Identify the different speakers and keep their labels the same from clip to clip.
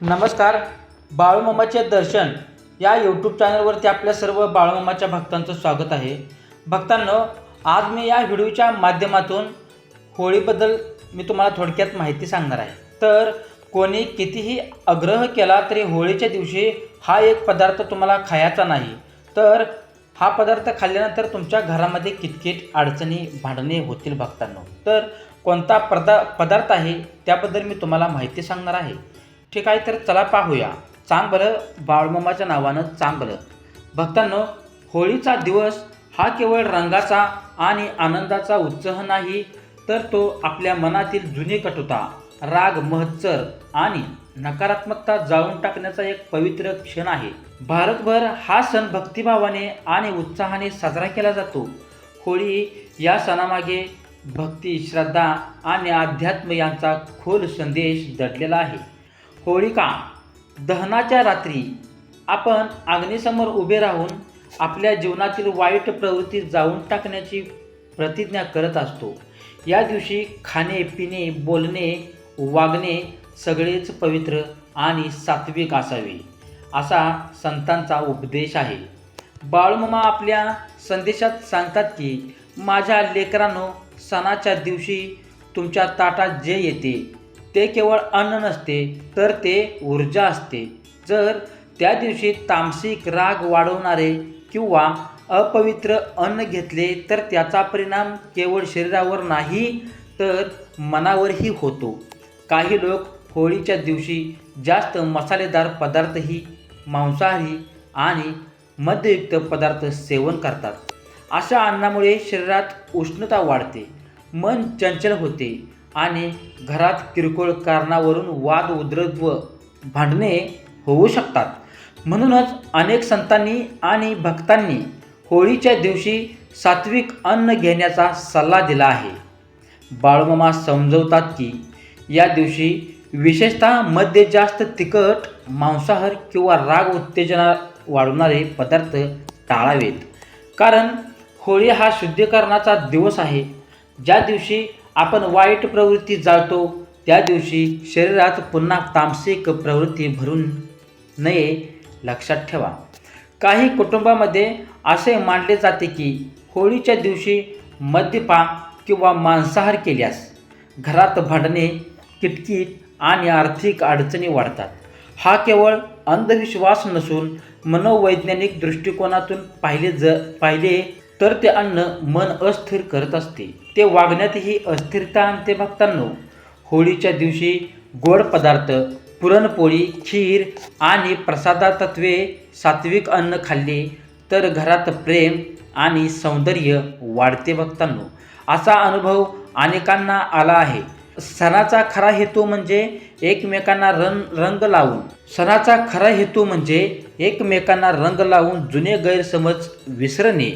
Speaker 1: नमस्कार. बाळूमामाचे दर्शन या यूट्यूब चॅनलवरती आपल्या सर्व बाळूमामाच्या भक्तांचं स्वागत आहे. भक्तांनो, आज मी या व्हिडिओच्या माध्यमातून होळीबद्दल मी तुम्हाला थोडक्यात माहिती सांगणार आहे. तर कोणी कितीही आग्रह केला तरी होळीच्या दिवशी हा एक पदार्थ तुम्हाला खायचा नाही. तर हा पदार्थ खाल्ल्यानंतर तुमच्या घरामध्ये किटकिट अडचणी भांडणे होतील. भक्तांनो, तर कोणता पदार्थ आहे त्याबद्दल मी तुम्हाला माहिती सांगणार आहे. ठीक आहे, तर चला पाहूया. चांग भलं बाळूमामाच्या नावानं चांग भलं. भक्तांनो, होळीचा दिवस हा केवळ रंगाचा आणि आनंदाचा उत्सव नाही, तर तो आपल्या मनातील जुनी कटुता, राग, मत्सर आणि नकारात्मकता जाळून टाकण्याचा एक पवित्र क्षण आहे. भारतभर हा सण भक्तिभावाने आणि उत्साहाने साजरा केला जातो. होळी या सणामागे भक्ती, श्रद्धा आणि अध्यात्म यांचा खोल संदेश दडलेला आहे. होळिका दहनाच्या रात्री आपण अग्नीसमोर उभे राहून आपल्या जीवनातील वाईट प्रवृत्ती जाळून टाकण्याची प्रतिज्ञा करत असतो. या दिवशी खाणे, पिणे, बोलणे, वागणे सगळेच पवित्र आणि सात्विक असावे, असा संतांचा उपदेश आहे. बाळूमामा आपल्या संदेशात सांगतात की, माझ्या लेकरांनो, सणाच्या दिवशी तुमच्या ताटात जे येते ते केवळ अन्न नसते, तर ते ऊर्जा असते. जर त्या दिवशी तामसिक, राग वाढवणारे किंवा अपवित्र अन्न घेतले तर त्याचा परिणाम केवळ शरीरावर नाही तर मनावरही होतो. काही लोक होळीच्या दिवशी जास्त मसालेदार पदार्थही, मांसाहारी आणि मद्ययुक्त पदार्थ सेवन करतात. अशा अन्नामुळे शरीरात उष्णता वाढते, मन चंचल होते आणि घरात किरकोळ कारणावरून वाद, उद्रेक व भांडणे होऊ शकतात. म्हणूनच अनेक संतांनी आणि भक्तांनी होळीच्या दिवशी सात्विक अन्न घेण्याचा सल्ला दिला आहे. बाळूमामा समजवतात की, या दिवशी विशेषतः मद्य, जास्त तिखट, मांसाहार किंवा राग उत्तेजना वाढवणारे पदार्थ टाळावेत. कारण होळी हा शुद्धीकरणाचा दिवस आहे. ज्या दिवशी आपण वाईट प्रवृत्ती जाळतो त्या दिवशी शरीरात पुन्हा तामसिक प्रवृत्ती भरून नये. लक्षात ठेवा, काही कुटुंबामध्ये असे मानले जाते की होळीच्या दिवशी मद्यपान किंवा मांसाहार केल्यास घरात भांडणे, किटकिट आणि आर्थिक अडचणी वाढतात. हा केवळ अंधविश्वास नसून मनोवैज्ञानिक दृष्टिकोनातून पाहिले तर ते अन्न मन अस्थिर करत असते. ते वागण्यातही अस्थिरता आणते. भक्तांनो, होळीच्या दिवशी गोड पदार्थ, पुरणपोळी, खीर आणि प्रसादातत्वे, सात्विक अन्न खाल्ले तर घरात प्रेम आणि सौंदर्य वाढते. भक्तांनो, असा अनुभव अनेकांना आला आहे. सणाचा खरा हेतू म्हणजे एकमेकांना रंग लावून जुने गैरसमज विसरणे.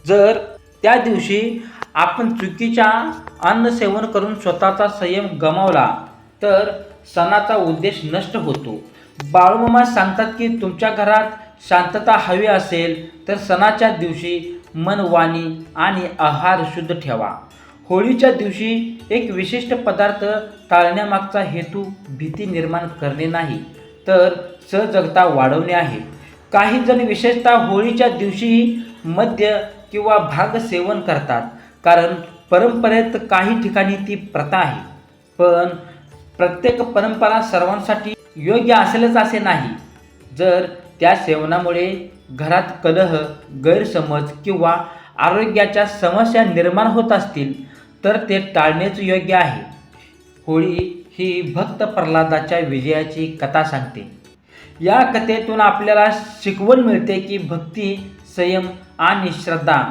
Speaker 1: जर त्या दिवशी आपण चुकीच्या अन्न सेवन करून स्वतःचा संयम गमावला तर सणाचा उद्देश नष्ट होतो. बाळूमामा सांगतात की, तुमच्या घरात शांतता हवी असेल तर सणाच्या दिवशी मन, वाणी आणि आहार शुद्ध ठेवा. होळीच्या दिवशी एक विशिष्ट पदार्थ टाळण्यामागचा हेतू भीती निर्माण करणे नाही, तर सजगता वाढवणे आहे. काही जण विशेषतः होळीच्या दिवशी मद्य किंवा भांग सेवन करतात, कारण परंपरेत काही ठिकाणी ती प्रथा आहे. पण प्रत्येक परंपरा सर्वांसाठी योग्य असेलच असे नाही. जर त्या सेवनामुळे घरात कलह, गैरसमज किंवा आरोग्याच्या समस्या निर्माण होत असतील तर ते टाळणेच योग्य आहे. होळी ही भक्त प्रल्हादाच्या विजयाची कथा सांगते. या कथेतून आपल्याला शिकवण मिळते की भक्ती, संयम आणि श्रद्धा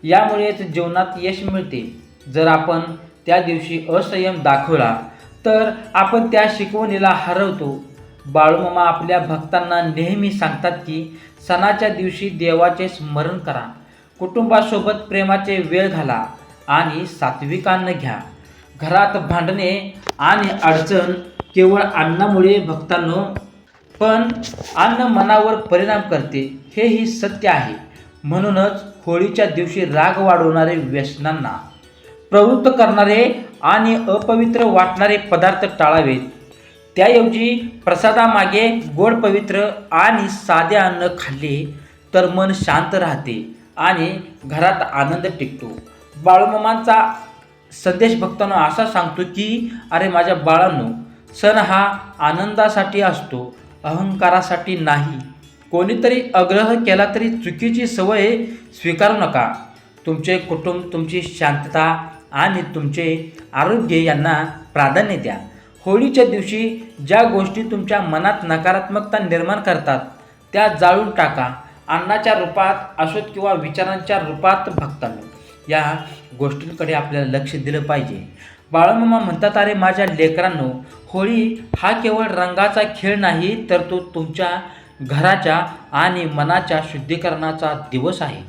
Speaker 1: यामुळेच जीवनात यश मिळते. जर आपण त्या दिवशी असंयम दाखवला तर आपण त्या शिकवणीला हरवतो. बाळूमामा आपल्या भक्तांना नेहमी सांगतात की, सणाच्या दिवशी देवाचे स्मरण करा, कुटुंबासोबत प्रेमाचे वेळ घाला आणि सात्विक अन्न घ्या. घरात भांडणे आणि अडचण केवळ अन्नामुळे. भक्तांनो, पण अन्न मनावर परिणाम करते, हेही सत्य आहे. म्हणूनच होळीच्या दिवशी राग वाढवणारे, व्यसनांना प्रवृत्त करणारे आणि अपवित्र वाटणारे पदार्थ टाळावेत. त्याऐवजी प्रसादामागे गोड पवित्र आणि साधे अन्न खाल्ले तर मन शांत राहते आणि घरात आनंद टिकतो. बाळूमामांचा संदेश भक्तांनो असा सांगतो की अरे माझ्या बाळांनो, सण हा आनंदासाठी असतो, अहंकारासाठी नाही. कोणीतरी आग्रह केला तरी चुकीची सवय स्वीकारू नका. तुमचे कुटुंब, तुमची शांतता आणि तुमचे आरोग्य यांना प्राधान्य द्या. होळीच्या दिवशी ज्या गोष्टी तुमच्या मनात नकारात्मकता निर्माण करतात त्या जाळून टाका. अन्नाच्या रूपात असोत किंवा विचारांच्या रूपात भक्तांनो, या गोष्टींकडे आपल्याला लक्ष दिलं पाहिजे. बाळूमामा म्हणतात, अरे माझ्या लेकरांनो, होळी हा केवळ रंगाचा खेळ नाही, तर तो तुमच्या घराच्या आणि मनाच्या शुद्धीकरणाचा दिवस आहे,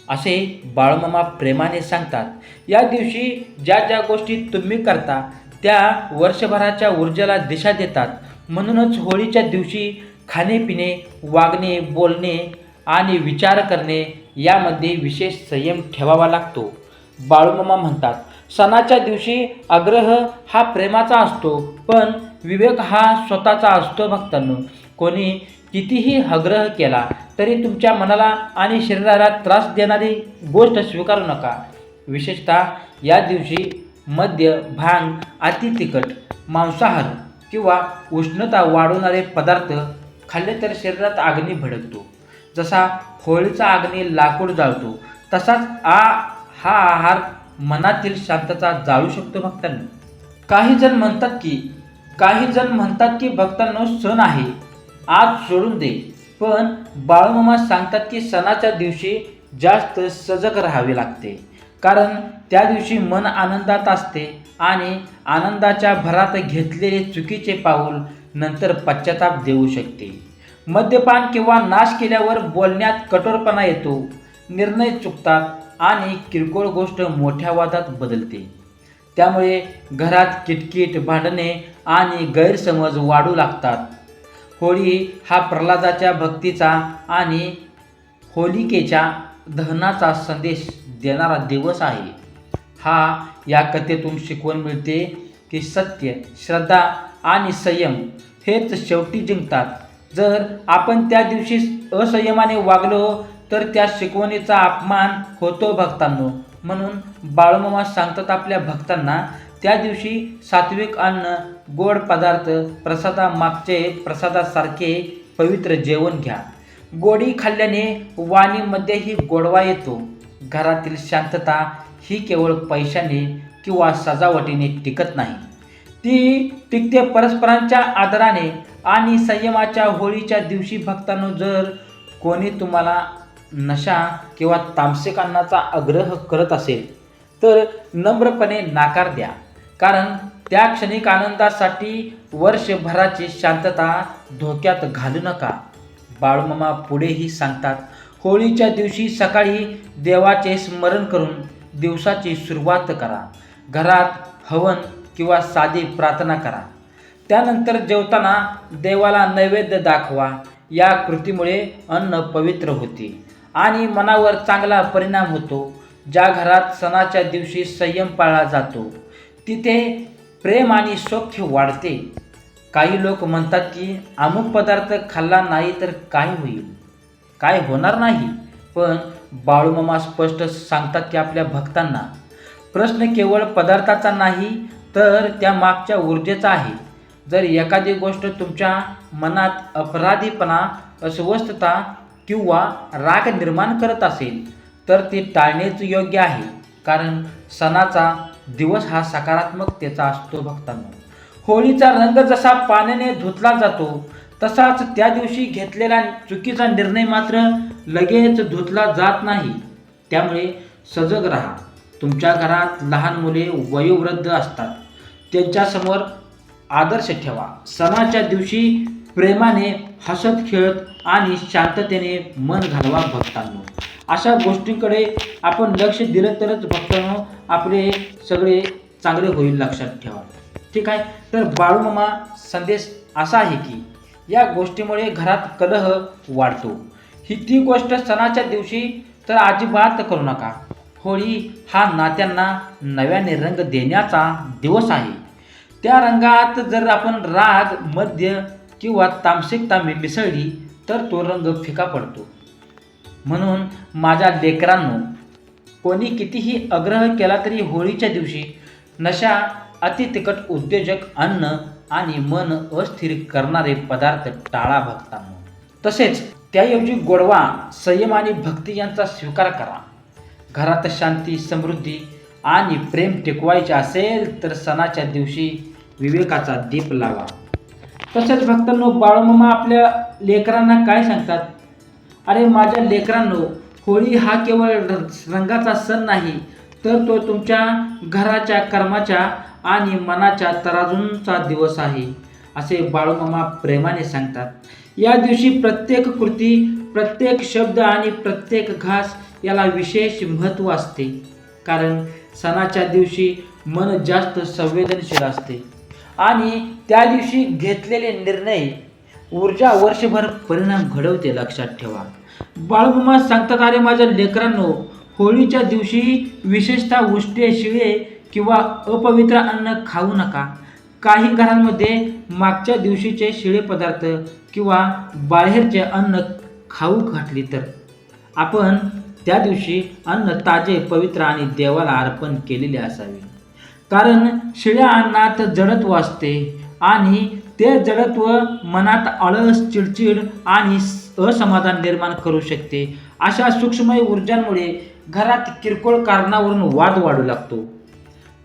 Speaker 1: असे बाळूमामा प्रेमाने सांगतात. या दिवशी ज्या ज्या गोष्टी तुम्ही करता त्या वर्षभराच्या ऊर्जेला दिशा देतात. म्हणूनच होळीच्या दिवशी खाणे-पिणे, वागणे, बोलणे आणि विचार करणे यामध्ये विशेष संयम ठेवावा लागतो. बाळूमामा म्हणतात, सणाच्या दिवशी आग्रह हा प्रेमाचा असतो, पण विवेक हा स्वतःचा असतो. भक्तांनो, कोणी कितीही आग्रह केला तरी तुमच्या मनाला आणि शरीराला त्रास देणारी गोष्ट स्वीकारू नका. विशेषतः या दिवशी मद्य, भांग, अति तिखट, मांसाहार किंवा उष्णता वाढवणारे पदार्थ खाल्ले तर शरीरात अग्नी भडकतो. जसा होळीचा अग्नी लाकूड जाळतो, तसाच हा आहार मनातील शांतता जाळू शकतो. भक्तांनो, काही जण म्हणतात की भक्तांनो, सण आहे, आज सोडून दे. पण बाळूमामा सांगतात की सणाच्या दिवशी जास्त सजग राहावे लागते, कारण त्या दिवशी मन आनंदात असते आणि आनंदाच्या भरात घेतलेले चुकीचे पाऊल नंतर पश्चाताप देऊ शकते. मद्यपान किंवा नाश केल्यावर बोलण्यात कठोरपणा येतो, निर्णय चुकतात आणि किरकोळ गोष्ट मोठ्या वादात बदलते. त्यामुळे घरात किटकिट, भांडणे आणि गैरसमज वाढू लागतात. होळी हा प्रल्हादाच्या भक्तीचा आणि होलिकेच्या दहनाचा संदेश देणारा दिवस आहे. या कथेतून शिकवण मिळते की सत्य, श्रद्धा आणि संयम हेच शेवटी जिंकतात. जर आपण त्या दिवशी असंयमाने वागलो तर त्या शिकवणीचा अपमान होतो. भक्तांनो, म्हणून बाळूमामा सांगतात आपल्या भक्तांना, त्या दिवशी सात्विक अन्न, गोड पदार्थ, प्रसादासारखे पवित्र जेवण घ्या. गोडी खाल्ल्याने वाणीमध्येही गोडवा येतो. घरातील शांतता ही केवळ पैशाने किंवा सजावटीने टिकत नाही, ती टिकते परस्परांच्या आदराने आणि संयमाच्या. होळीच्या दिवशी भक्तांनो, जर कोणी तुम्हाला नशा किंवा तामसिक अन्नाचा आग्रह करत असेल तर नम्रपणे नकार द्या, कारण त्या क्षणिक आनंदासाठी वर्षभराची शांतता धोक्यात घालू नका. बाळूमामा पुढेही सांगतात, होळीच्या दिवशी सकाळी देवाचे स्मरण करून दिवसाची सुरुवात करा. घरात हवन किंवा साधी प्रार्थना करा. त्यानंतर जेवताना देवाला नैवेद्य दाखवा. या कृतीमुळे अन्न पवित्र होते आणि मनावर चांगला परिणाम होतो. ज्या घरात सणाच्या दिवशी संयम पाळला जातो तिथे प्रेम आणि सौख्य वाढते. काही लोक म्हणतात की अमुक पदार्थ खाल्ला नाही तर काय होईल, काय होणार नाही. पण बाळूमामा स्पष्ट सांगतात की आपल्या भक्तांना, प्रश्न केवळ पदार्थाचा नाही तर त्या मागच्या ऊर्जेचा आहे. जर एखादी गोष्ट तुमच्या मनात अपराधीपणा, अस्वस्थता किंवा राग निर्माण करत असेल तर ते टाळणेच योग्य आहे, कारण सणाचा दिवस हा सकारात्मकतेचा असतो. भक्तांनो, होळीचा रंग जसा पाण्याने धुतला जातो तसाच त्या दिवशी घेतलेला चुकीचा निर्णय मात्र लगेच धुतला जात नाही. त्यामुळे सजग राहा. तुमच्या घरात लहान मुले, वयोवृद्ध असतात, त्यांच्यासमोर आदर्श ठेवा. सणाच्या दिवशी प्रेमाने हसत खेळत आणि शांततेने मन घालवा. भक्तांनो, अशा गोष्टींकडे आपण लक्ष दिलं तरच भक्तांनो आपले सगळे चांगले होईल, लक्षात ठेवा. ठीक आहे. तर बाळूमामा संदेश असा आहे की या गोष्टीमुळे घरात कलह वाढतो. ती गोष्ट सणाच्या दिवशी तर अजिबात करू नका. होळी हा नात्यांना नव्याने रंग देण्याचा दिवस आहे. त्या रंगात जर आपण राग, मद्य किंवा तामसिकता मिसळली तर तो रंग फिका पडतो. म्हणून माझ्या लेकरांनो, कोणी कितीही आग्रह केला तरी होळीच्या दिवशी नशा, अति तिखट उद्योजक अन्न आणि मन अस्थिर करणारे पदार्थ टाळा भक्तांनो. तसेच त्याऐवजी गोडवा, संयम आणि भक्ती यांचा स्वीकार करा. घरात शांती, समृद्धी आणि प्रेम टिकवायचे असेल तर सणाच्या दिवशी विवेकाचा दीप लावा. तसेच भक्तांनो, बाळूमामा आपल्या लेकरांना काय सांगतात? अरे माझ्या लेकरांनो, होळी हा केवळ रंगाचा सण नाही, तर तो तुमच्या घराच्या, कर्माच्या आणि मनाच्या तराजूंचा दिवस आहे, असे बाळूमामा प्रेमाने सांगतात. या दिवशी प्रत्येक कृती, प्रत्येक शब्द आणि प्रत्येक घास याला विशेष महत्त्व असते. कारण सणाच्या दिवशी मन जास्त संवेदनशील असते आणि त्या दिवशी घेतलेले निर्णय ऊर्जा वर्षभर परिणाम घडवते, लक्षात ठेवा. बाळूमामा सांगतात, अरे माझ्या लेकरांनो, होळीच्या दिवशी विशेषतः उष्टे, शिळे किंवा अपवित्र अन्न खाऊ नका. काही घरांमध्ये मागच्या दिवशीचे शिळे पदार्थ किंवा बाहेरचे अन्न खाऊ घातली तर आपण त्या दिवशी अन्न ताजे, पवित्र आणि देवाला अर्पण केलेले असावे. कारण शिळ्या अन्नात जडत्व असते आणि ते जडत्व मनात आळस, चिडचिड आणि असमाधान निर्माण करू शकते. अशा सूक्ष्म ऊर्जांमुळे घरात किरकोळ कारणावरून वाद वाढू लागतो.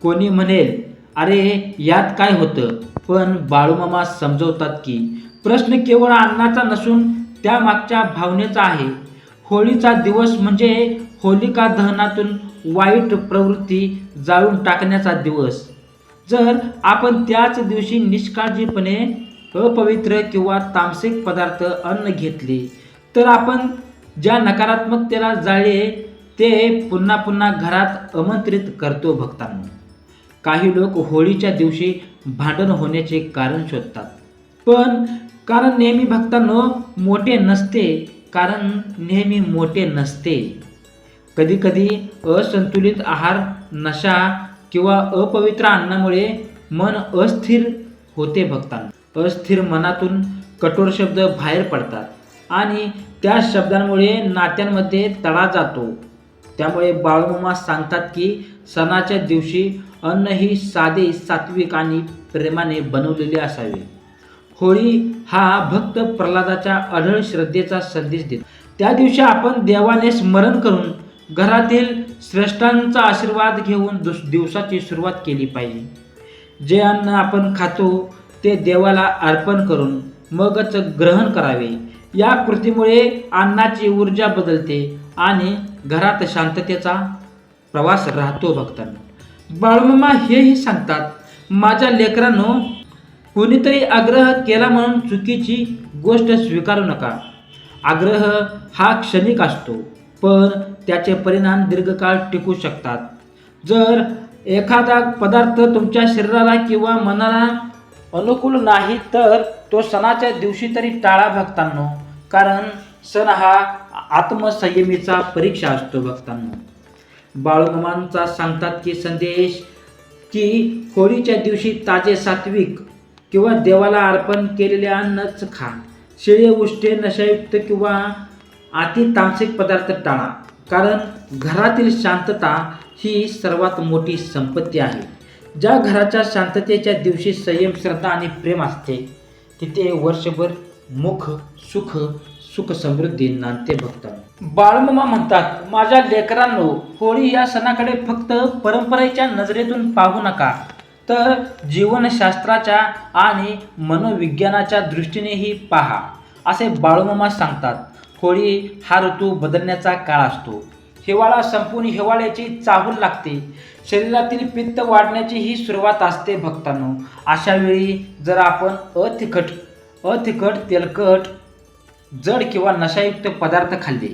Speaker 1: कोणी म्हणेल, अरे यात काय होतं? पण बाळूमामा समजवतात की प्रश्न केवळ अन्नाचा नसून त्यामागच्या भावनेचा आहे. होळीचा दिवस म्हणजे होलिका दहनातून वाईट प्रवृत्ती जाळून टाकण्याचा दिवस. जर आपण त्याच दिवशी निष्काळजीपणे अपवित्र किंवा तामसिक पदार्थ अन्न घेतले तर आपण ज्या नकारात्मकतेला जाळे ते पुन्हा पुन्हा घरात आमंत्रित करतो. भक्तांनो, काही लोक होळीच्या दिवशी भांडण होण्याचे कारण शोधतात, पण कारण नेहमी भक्तांनो मोठे नसते. कारण नेहमी मोठे नसते. कधीकधी असंतुलित आहार, नशा किंवा अपवित्र अन्नामुळे मन अस्थिर होते. भक्तांनो, अस्थिर मनातून कठोर शब्द बाहेर पडतात आणि त्या शब्दांमुळे नात्यांमध्ये तडा जातो. त्यामुळे बाळूमामा सांगतात की सणाच्या दिवशी अन्न ही साधे, सात्विक आणि प्रेमाने बनवलेले असावे. होळी हा भक्त प्रल्हादाच्या अढळ श्रद्धेचा संदेश देतो. त्या दिवशी आपण देवाने स्मरण करून घरातील श्रेष्ठांचा आशीर्वाद घेऊन दिवसाची सुरुवात केली पाहिजे. जे अन्न आपण खातो ते देवाला अर्पण करून मगच ग्रहण करावे. या कृतीमुळे अन्नाची ऊर्जा बदलते आणि घरात शांततेचा प्रवास राहतो. भक्तांनो, बाळूमामा हेही सांगतात, माझ्या लेकरांनो, कोणीतरी आग्रह केला म्हणून चुकीची गोष्ट स्वीकारू नका. आग्रह हा क्षणिक असतो, पण त्याचे परिणाम दीर्घकाळ टिकू शकतात. जर एखादा पदार्थ तुमच्या शरीराला किंवा मनाला अनुकूल नाही तर तो सणाच्या दिवशी तरी टाळा. भक्तांनो, कारण सण हा आत्मसंयमीचा परीक्षा असतो. भक्तांनो, बाळूमामांचा सांगतात की संदेश की होळीच्या दिवशी ताजे, सात्विक किंवा देवाला अर्पण केलेले अन्नच खा. शिळे, उष्टे, नशायुक्त किंवा अति तामसिक पदार्थ टाळा. कारण घरातील शांतता ही सर्वात मोठी संपत्ती आहे. ज्या घराच्या शांततेच्या दिवशी संयम, श्रद्धा आणि प्रेम असते तिथे वर्षभर सुख समृद्धी नांदते. भक्तांनो, बाळूमामा म्हणतात, माझ्या लेकरांनो, होळी या सणाकडे फक्त परंपरेच्या नजरेतून पाहू नका, तर जीवनशास्त्राच्या आणि मनोविज्ञानाच्या दृष्टीनेही पहा, असे बाळूमामा सांगतात. होळी हा ऋतू बदलण्याचा काळ असतो. हिवाळा संपून हिवाळ्याची चाहूल लागते. शरीरातील पित्त वाढण्याची ही सुरुवात असते. भक्तांनो, अशा वेळी जर आपण अतिखट, तेलकट, जड किंवा नशायुक्त पदार्थ खाल्ले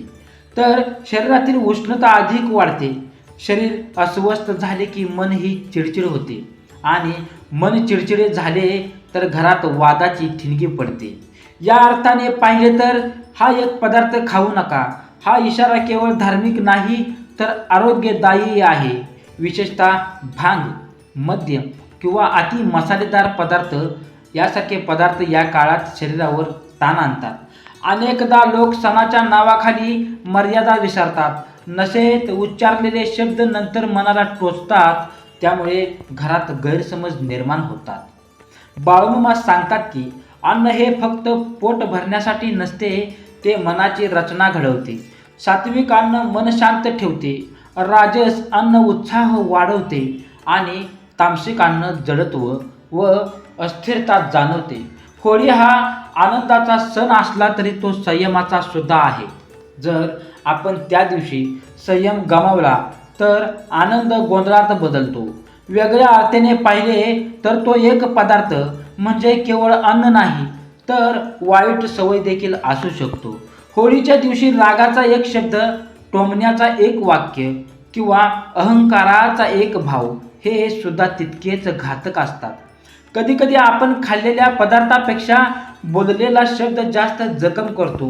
Speaker 1: तर शरीरातील उष्णता अधिक वाढते. शरीर अस्वस्थ झाले की मन ही चिडचिड होते आणि मन चिडचिडे झाले तर घरात वादाची ठिणगी पडते. या अर्थाने पाहिले तर हा एक पदार्थ खाऊ नका हा इशारा केवळ धार्मिक नाही तर आरोग्यदायी आहे. विशेषतः भांग, मद्य किंवा अति मसालेदार पदार्थ यासारखे पदार्थ या काळात शरीरावर ताण आणतात. अनेकदा लोक सणाच्या नावाखाली मर्यादा विसरतात. नशेत उच्चारलेले शब्द नंतर मनाला टोचतात, त्यामुळे घरात गैरसमज निर्माण होतात. बाळूमामा सांगतात की अन्न हे फक्त पोट भरण्यासाठी नसते, ते मनाची रचना घडवते. सात्विक अन्न मन शांत ठेवते, राजस अन्न उत्साह वाढवते आणि तामसिक अन्न जडत्व व अस्थिरता जाणवते. होळी हा आनंदाचा सण असला तरी तो संयमाचा सुद्धा आहे. जर आपण त्या दिवशी संयम गमावला तर आनंद गोंधळात बदलतो. वेगळ्या अर्थाने पाहिले तर तो एक पदार्थ म्हणजे केवळ अन्न नाही, तर वाईट सवय देखील असू शकतो. होळीच्या दिवशी रागाचा एक शब्द, टोमण्याचा एक वाक्य किंवा अहंकाराचा एक भाव हे सुद्धा तितकेच घातक असतात. कधीकधी आपण खाल्लेल्या पदार्थापेक्षा बोललेला शब्द जास्त जखम करतो.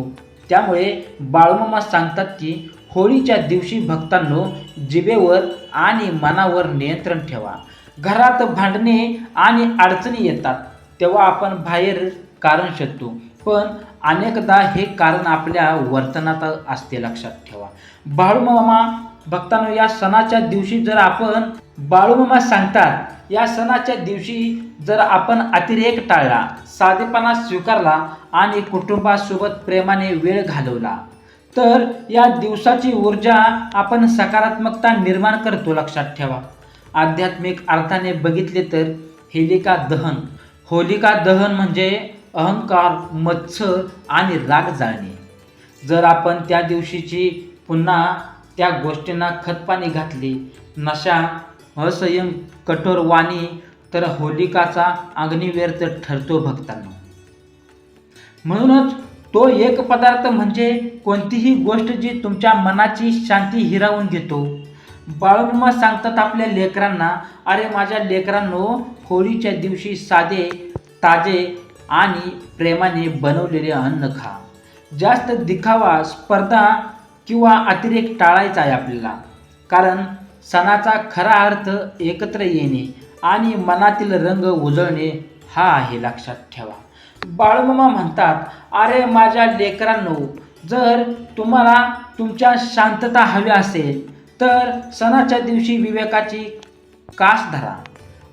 Speaker 1: त्यामुळे बाळूमामा सांगतात की होळीच्या दिवशी भक्तांनो, जिभेवर आणि मनावर नियंत्रण ठेवा. घरात भांडणे आणि अडचणी येतात तेव्हा आपण बाहेर कारण शोधतो, पण अनेकदा हे कारण आपल्या वर्तनात असते, लक्षात ठेवा. बाळूमामा भक्तांनो, या सणाच्या दिवशी जर आपण बाळूमामा सांगतात या सणाच्या दिवशी जर आपण अतिरेक टाळला, साधेपणा स्वीकारला आणि कुटुंबासोबत प्रेमाने वेळ घालवला तर या दिवसाची ऊर्जा आपण सकारात्मकता निर्माण करतो, लक्षात ठेवा. आध्यात्मिक अर्थाने बघितले तर होलिका दहन म्हणजे अहंकार, मत्सर आणि राग जाळणे. जर आपण त्या दिवशीची पुन्हा त्या गोष्टींना खतपाणी घातले, नशा, असंयम, कठोर वाणी, तर होलिकाचा अग्निव्यर्थ ठरतो भक्तांनो. म्हणूनच तो एक पदार्थ म्हणजे कोणतीही गोष्ट जी तुमच्या मनाची शांती हिरावून घेतो. बाळूमामा सांगतात आपल्या लेकरांना, अरे माझ्या लेकरांनो, होळीच्या दिवशी साधे, ताजे आणि प्रेमाने बनवलेले अन्न खा. जास्त दिखावा, स्पर्धा किंवा अतिरेक टाळायचा आहे आपल्याला. कारण सणाचा खरा अर्थ एकत्र येणे आणि मनातील रंग उजळणे हा आहे, लक्षात ठेवा. बाळूमामा म्हणतात, अरे माझ्या लेकरांनो, जर तुम्हाला तुमच्या शांतता हवी असेल तर सणाच्या दिवशी विवेकाची कास धरा.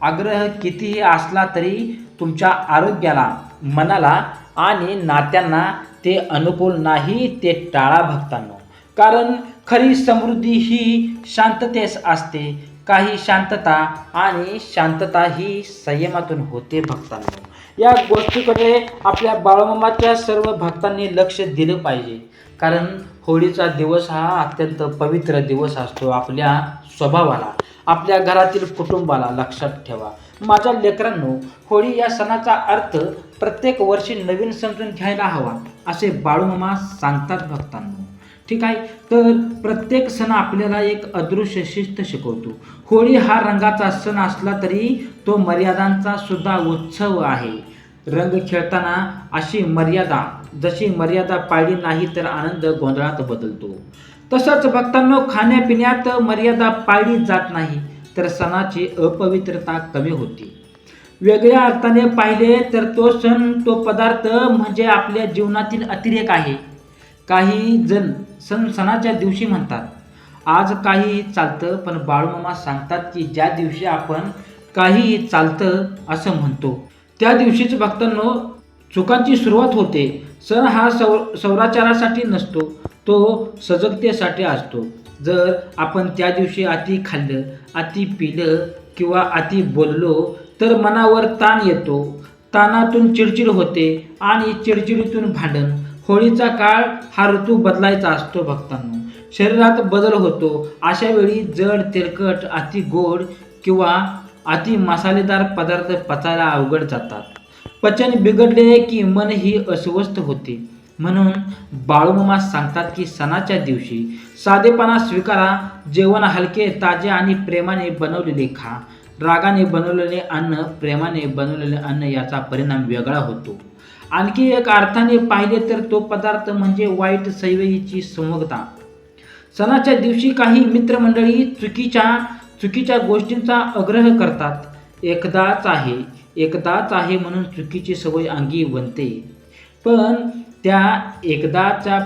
Speaker 1: आग्रह कितीही असला तरी तुमच्या आरोग्याला, मनाला आणि नात्यांना ते अनुकूल नाही, ते टाळा भक्तांनो. कारण खरी समृद्धी ही शांततेस असते. काही शांतता आणि शांतता ही संयमातून होते भक्तांनो. या गोष्टीकडे आपल्या बाळूमामाच्या सर्व भक्तांनी लक्ष दिलं पाहिजे. कारण होळीचा दिवस हा अत्यंत पवित्र दिवस असतो. आपल्या स्वभावाला, आपल्या घरातील कुटुंबाला, लक्षात ठेवा. माझ्या लेकरांनो, होळी या सणाचा अर्थ प्रत्येक वर्षी नवीन समजून घ्यायला हवा, असे बाळूमामा सांगतात भक्तांनो. ठीक आहे. तर प्रत्येक सण आपल्याला एक अदृश्य शिस्त शिकवतो. होळी हा रंगाचा सण असला तरी तो मर्यादांचा सुद्धा उत्सव आहे. रंग खेळताना जशी मर्यादा पाळली नाही तर आनंद गोंधळात बदलतो. तसंच भक्तांनो, खाण्यापिण्यात मर्यादा पाळली जात नाही तर सणाची अपवित्रता कमी होते. वेगळ्या अर्थाने पाहिले तर तो सण, तो पदार्थ म्हणजे आपल्या जीवनातील अतिरेक आहे. काही जण सणाच्या दिवशी म्हणतात आज काहीही चालतं, पण बाळूमामा सांगतात की ज्या दिवशी आपण काहीही चालतं असं म्हणतो त्या दिवशीच भक्तांनो चुकांची सुरुवात होते. सण हा सौराचारासाठी नसतो, तो सजगतेसाठी असतो. जर आपण त्या दिवशी अति खाल्लं, अति पिलं किंवा अति बोललो तर मनावर ताण येतो. ताणातून चिडचिड होते आणि चिडचिडीतून भांडण. होळीचा काळ हा ऋतू बदलायचा असतो भक्तांनो. शरीरात बदल होतो. अशा वेळी जड, तेलकट, अति गोड किंवा अति मसालेदार पदार्थ पचायला अवघड जातात. पचन बिघडले की मनही अस्वस्थ होते. म्हणून बाळूमामा सांगतात की सणाच्या दिवशी साधेपणा स्वीकारा. जेवण हलके, ताजे आणि प्रेमाने बनवलेले खा. रागाने बनवलेले अन्न, प्रेमाने बनवलेले अन्न याचा परिणाम वेगळा होतो. आणखी एक अर्थाने पाहिले तर तो पदार्थ म्हणजे वाईट सवयीची संवर्धता. सणाच्या दिवशी काही मित्रमंडळी चुकीच्या गोष्टींचा आग्रह करतात. एकदाच आहे म्हणून चुकीची सवय अंगी बनते. पण त्या एखाद्याच्या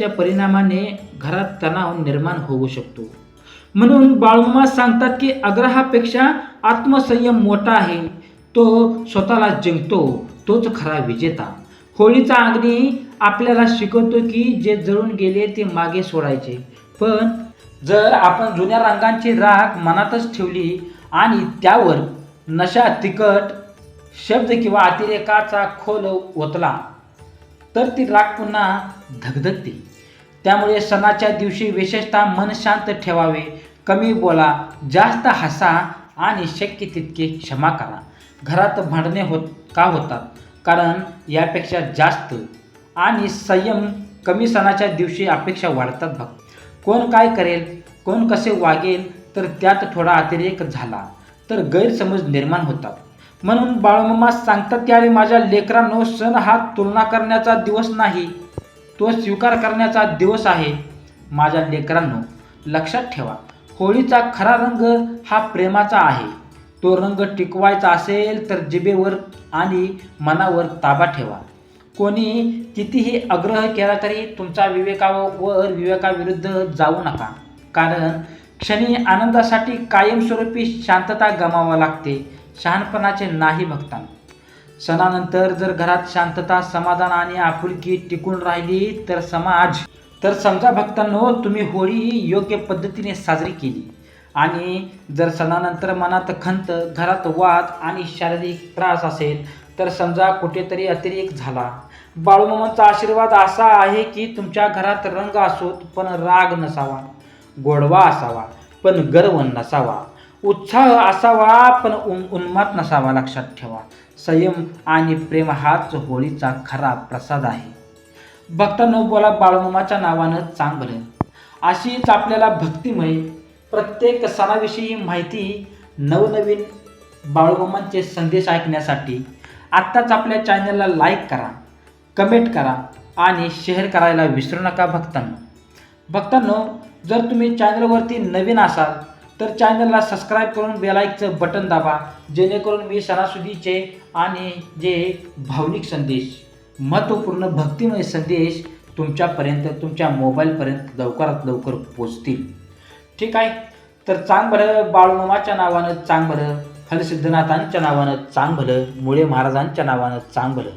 Speaker 1: परिणामाने घरात तणाव निर्माण होऊ शकतो. म्हणून बाळमामा सांगतात की आग्रहापेक्षा आत्मसंयम मोठा आहे. तो स्वतःला जिंकतो तोच खरा विजेता. होळीचा अग्नी आपल्याला शिकवतो की जे जळून गेले ते मागे सोडायचे. पण जर आपण जुन्या रंगांची राख मनातच ठेवली आणि त्यावर नशा, तिखट शब्द किंवा अतिरेकाचा खोल ओतला तर ती राख पुन्हा धगधगते. त्यामुळे सणाच्या दिवशी विशेषतः मन शांत ठेवावे, कमी बोला, जास्त हसा आणि शक्य तितके क्षमा करा. घरात भांडणे का होतात? कारण यापेक्षा जास्त आणि संयम कमी. सणाच्या दिवशी अपेक्षा वाढतात बघ. कोण काय करेल, कोण कसे वागेल, तर त्यात थोडा अतिरेक झाला तर गैरसमज निर्माण होतात. म्हणून बाळमामा सांगतात की अरे माझ्या लेकरांनो, सण हा तुलना करण्याचा दिवस नाही, तो स्वीकार करण्याचा दिवस आहे. माझ्या लेकरांनो, लक्षात ठेवा, होळीचा खरा रंग हा प्रेमाचा आहे. तो रंग टिकवायचा असेल तर जिभेवर आणि मनावर ताबा ठेवा. कोणी कितीही आग्रह केला तरी तुमचा विवेकाविरुद्ध जाऊ नका. कारण क्षणी आनंदासाठी कायमस्वरूपी शांतता गमावावी लागते. शहाणपणाचे नाही भक्तांनो. सणानंतर जर घरात शांतता, समाधान आणि आपुलकी टिकून राहिली तर समजा भक्तांनो, तुम्ही होळी योग्य पद्धतीने साजरी केली. आणि जर सणानंतर मनात खंत, घरात वाद आणि शारीरिक त्रास असेल तर समजा कुठेतरी अतिरेक झाला. बाळूमामांचा आशीर्वाद असा आहे की तुमच्या घरात रंग असोत पण राग नसावा, गोडवा असावा पण गर्व नसावा, उत्साह असावा पण उन्माद नसावा. लक्षात ठेवा, संयम आणि प्रेम हाच होळीचा खरा प्रसाद आहे. भक्तांनो, बोला बाळूमामाच्या नावानं चांग भलं. अशीच आपल्याला भक्तिमय प्रत्येक सणाविषयी माहिती, नवनवीन बाळूमामांचे संदेश ऐकण्यासाठी आत्ताच आपल्या चॅनलला लाईक करा, कमेंट करा आणि शेअर करायला विसरू नका. भक्तांनो, जर तुम्ही चॅनलवरती नवीन असाल तर चॅनलला सबस्क्राईब करून बेलाईकचं बटन दाबा, जेणेकरून मी सणासुदीचे आणि जे भावनिक संदेश, महत्त्वपूर्ण भक्तिमय संदेश तुमच्यापर्यंत, तुमच्या मोबाईलपर्यंत लवकरात लवकर पोचतील. ठीक आहे. तर चांग भलं, बाळूमामाच्या नावानं चांग भलं, फलसिद्धनाथांच्या नावानं चांग भलं, मुळे महाराजांच्या नावानं चांग भलं.